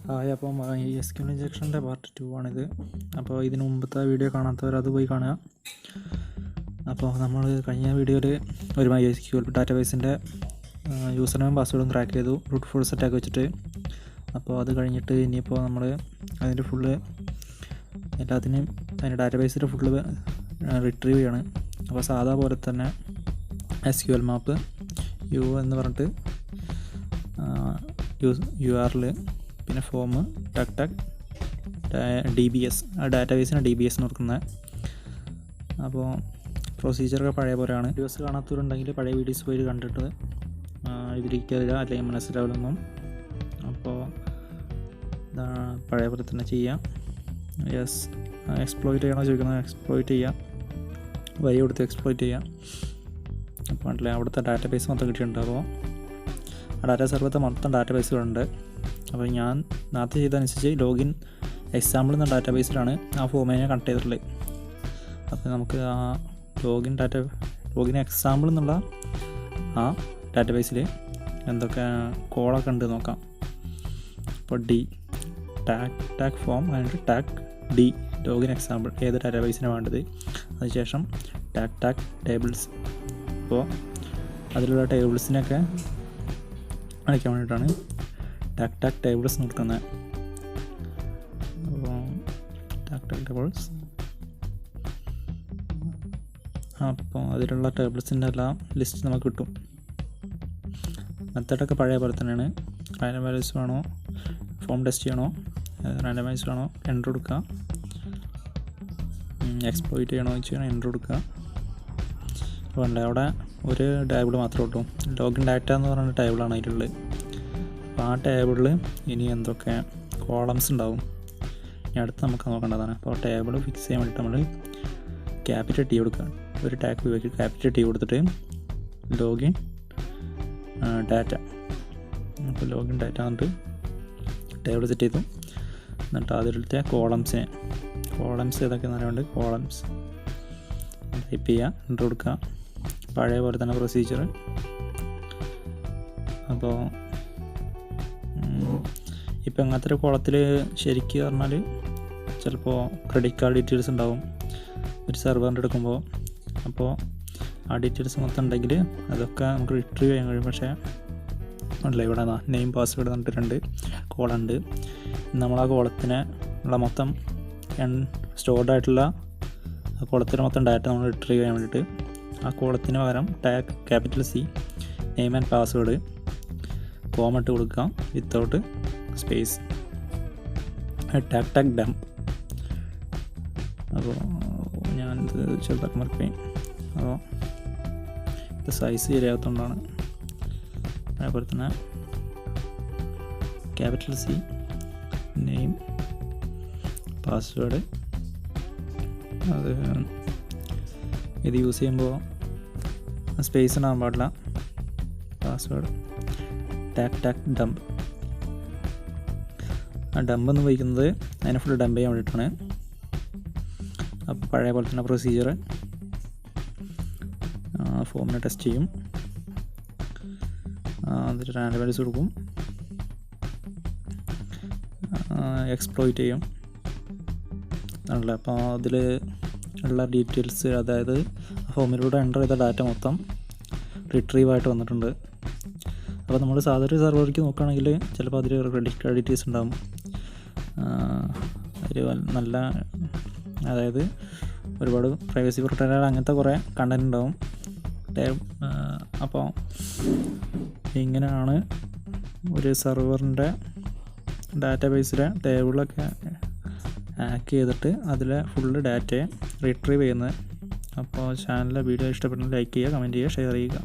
Hi, അപ്പം ഈ SQL ഇഞ്ചക്ഷൻ്റെ part 2 ആണിത്. അപ്പോൾ ഇതിന് മുമ്പത്തെ വീഡിയോ കാണാത്തവർ അത് പോയി കാണുക. അപ്പോൾ നമ്മൾ കഴിഞ്ഞ വീഡിയോയിൽ ഒരു SQL ഡാറ്റാബേസിൻ്റെ യൂസർ നെയിം പാസ്വേഡും ക്രാക്ക് ചെയ്തു റൂട്ട് ഫോഴ്സ് അറ്റാക്ക് വെച്ചിട്ട്. അപ്പോൾ അത് കഴിഞ്ഞിട്ട് ഇനിയിപ്പോൾ നമ്മൾ അതിൻ്റെ ഫുള്ള് എല്ലാത്തിനെയും അതിൻ്റെ ഡാറ്റാബേസിൻ്റെ ഫുള്ള് റിട്രീവ് ചെയ്യണം. അപ്പോൾ സാധാ പോലെ തന്നെ sqlmap യു എന്ന് പറഞ്ഞിട്ട് URL പിന്നെ ഫോം ടക് DBS ആ ഡാറ്റാബേസിന് DBS എന്ന് കൊടുക്കുന്നത്. അപ്പോൾ പ്രൊസീജിയറൊക്കെ പഴയ പോലെയാണ്. വീഡിയോസ് കാണാത്തവരുണ്ടെങ്കിൽ പഴയ വീഡിയോസ് പോയി കണ്ടിട്ട് ഇതിരിക്കില്ല, അല്ലെങ്കിൽ മനസ്സിലാവില്ലൊന്നും. അപ്പോൾ പഴയ പോലെ തന്നെ ചെയ്യാം. എക്സ്പ്ലോയിറ്റ് ചെയ്യണോ ചോദിക്കുന്നത്, എക്സ്പ്ലോയിറ്റ് ചെയ്യാം, വഴി കൊടുത്ത് എക്സ്പ്ലോയിറ്റ് ചെയ്യാം. അപ്പോൾ അല്ലേ അവിടുത്തെ ഡാറ്റാബേസ് മൊത്തം കിട്ടിയിട്ടുണ്ട്. അപ്പോൾ ആ ഡാറ്റാ സെർവറിലത്തെ മൊത്തം ഡാറ്റാബേസുകളുണ്ട്. അപ്പോൾ ഞാൻ നേരത്തെ ചെയ്തതനുസരിച്ച് ലോഗിൻ എക്സാമ്പിൾ എന്ന ഡാറ്റാബേസിലാണ് ആ ഫോമിനെ കണക്ട് ചെയ്തിട്ടുള്ളത്. അപ്പോൾ നമുക്ക് ആ ലോഗിൻ എക്സാമ്പിൾ എന്നുള്ള ആ ഡാറ്റാബേസിൽ എന്തൊക്കെ കോളൊക്കെ ഉണ്ട് നോക്കാം. അപ്പോൾ tag form and tag login example ഏത് ഡാറ്റാബേസിനാണ് വേണ്ടത്. അതിനുശേഷം ടാഗ് ടേബിൾസ്. അപ്പോൾ അതിലുള്ള ടേബിൾസിനൊക്കെ അടയ്ക്കാൻ വേണ്ടിയിട്ടാണ് ടാഗ് ടേബിൾസ് കൊടുക്കുന്നത്. അപ്പോൾ ടേബിൾസ്, അപ്പോൾ അതിലുള്ള ടേബിൾസിൻ്റെ എല്ലാം ലിസ്റ്റ് നമുക്ക് കിട്ടും. മെത്തേഡൊക്കെ പഴയ പോലെ തന്നെയാണ്. റാൻഡം വാല്യൂസ് വേണോ, ഫോം ടെസ്റ്റ് ചെയ്യണോ, റാൻഡമൈസ് വേണോ, എൻ്റർ കൊടുക്കുക. എക്സ്പ്ലോയിറ്റ് ചെയ്യണോ വെച്ചാൽ എൻ്റർ കൊടുക്കുക. അപ്പോൾ ഉണ്ട് അവിടെ ഒരു ടേബിൾ മാത്രമേ കിട്ടും. ലോഗിൻ ഡാറ്റ എന്ന് പറയുന്ന ടേബിളാണ് അതിലുള്ളത്. അപ്പോൾ ആ ടേബിളിൽ ഇനി എന്തൊക്കെ കോളംസ് ഉണ്ടാവും ഇനി അടുത്ത് നമുക്ക് നോക്കേണ്ടതാണ്. അപ്പോൾ ടേബിൾ ഫിക്സ് ചെയ്യാൻ വേണ്ടിയിട്ട് നമ്മൾ ക്യാപിറ്റൽ T കൊടുക്കുക. ഒരു ടാഗ് ഉപയോഗിച്ച് ക്യാപിറ്റൽ T കൊടുത്തിട്ട് ലോഗിൻ ഡാറ്റ. അപ്പോൾ ലോഗിൻ ഡാറ്റ എന്നിട്ട് ടേബിൾ സെറ്റ് ചെയ്തു. എന്നിട്ട് അതിലത്തെ കോളംസ് ഏതൊക്കെ നല്ലതുണ്ട്, കോളംസ് ടൈപ്പ് ചെയ്യുക, എൻ്റർ കൊടുക്കുക. പഴയ പോലെ തന്നെ പ്രൊസീജിയർ. അപ്പോൾ ഇപ്പോൾ അങ്ങനത്തെ ഒരു കോളത്തിൽ ശരിക്കും പറഞ്ഞാൽ ചിലപ്പോൾ ക്രെഡിറ്റ് കാർഡ് ഡീറ്റെയിൽസ് ഉണ്ടാവും ഒരു സെർവറിൻ്റെ എടുക്കുമ്പോൾ. അപ്പോൾ ആ ഡീറ്റെയിൽസ് മൊത്തം ഉണ്ടെങ്കിൽ അതൊക്കെ നമുക്ക് റിട്രീവ് ചെയ്യാൻ കഴിയും. പക്ഷേ അല്ല, ഇവിടെ നെയിം പാസ്വേഡ് എന്നിട്ട് 2 കോളുണ്ട്. നമ്മൾ ആ കോളത്തിന് ഉള്ള മൊത്തം സ്റ്റോർഡ് ആയിട്ടുള്ള ആ കോളത്തിന് മൊത്തം ഡാറ്റ നമ്മൾ റിട്രീവ് ചെയ്യാൻ വേണ്ടിയിട്ട് ആ കോളത്തിന് പകരം tag capital C name and password കോമട്ട് കൊടുക്കാം വിത്തൗട്ട് സ്പേസ് ടാഗ് ഡംപ്. അപ്പോൾ ഞാനിത് ചെറുതാക്കി മറക്കുകയും അപ്പോൾ ഇത് സൈസ് ശരിയാകത്തോണ്ടാണ്. അതേപോലെ തന്നെ ക്യാപിറ്റൽ C നെയിം പാസ്വേഡ് അത് ഇത് യൂസ് ചെയ്യുമ്പോൾ സ്പേസ് ഉണ്ടാകാൻ പാടില്ല. Password tag dump. ആ ഡംപ് എന്ന് ഉപയോഗിക്കുന്നത് അതിനെ ഫുൾ ഡംപ് ചെയ്യാൻ വേണ്ടിയിട്ടാണ്. അപ്പോൾ പഴയ പോലെ തന്നെ പ്രൊസീജിയർ ഫോമിനെ ടെസ്റ്റ് ചെയ്യും, അതിൽ റാൻഡം വാല്യൂസ് കൊടുക്കും, എക്സ്പ്ലോയിറ്റ് ചെയ്യും ആണല്ലോ. അപ്പോൾ അതിൽ ഉള്ള ഡീറ്റെയിൽസ്, അതായത് ഫോമിലൂടെ എൻ്റർ ചെയ്ത ഡാറ്റ മൊത്തം റിട്രീവ് ആയിട്ട് വന്നിട്ടുണ്ട്. അപ്പോൾ നമ്മൾ സാധാരണ സെർവറിലേക്ക് നോക്കുകയാണെങ്കിൽ ചിലപ്പോൾ അതിൽ ക്രെഡിറ്റ് കാർഡ് ഡീറ്റെയിൽസ് ഉണ്ടാകും. അതിൽ നല്ല, അതായത് ഒരുപാട് പ്രൈവസി പ്രൊട്ടക്റ്റഡ് അങ്ങനത്തെ കുറേ കണ്ടൻറ് ഉണ്ടാവും. അപ്പോൾ ഇങ്ങനെയാണ് ഒരു സെർവറിൻ്റെ ഡാറ്റാബേസിലെ ടേബിളൊക്കെ ഹാക്ക് ചെയ്തിട്ട് അതിലെ ഫുള്ള് ഡാറ്റയെ റിട്രീവ് ചെയ്യുന്നത്. അപ്പോൾ ചാനലിലെ വീഡിയോ ഇഷ്ടപ്പെടുന്ന ലൈക്ക് ചെയ്യുക, കമൻറ്റ് ചെയ്യുക, ഷെയർ ചെയ്യുക.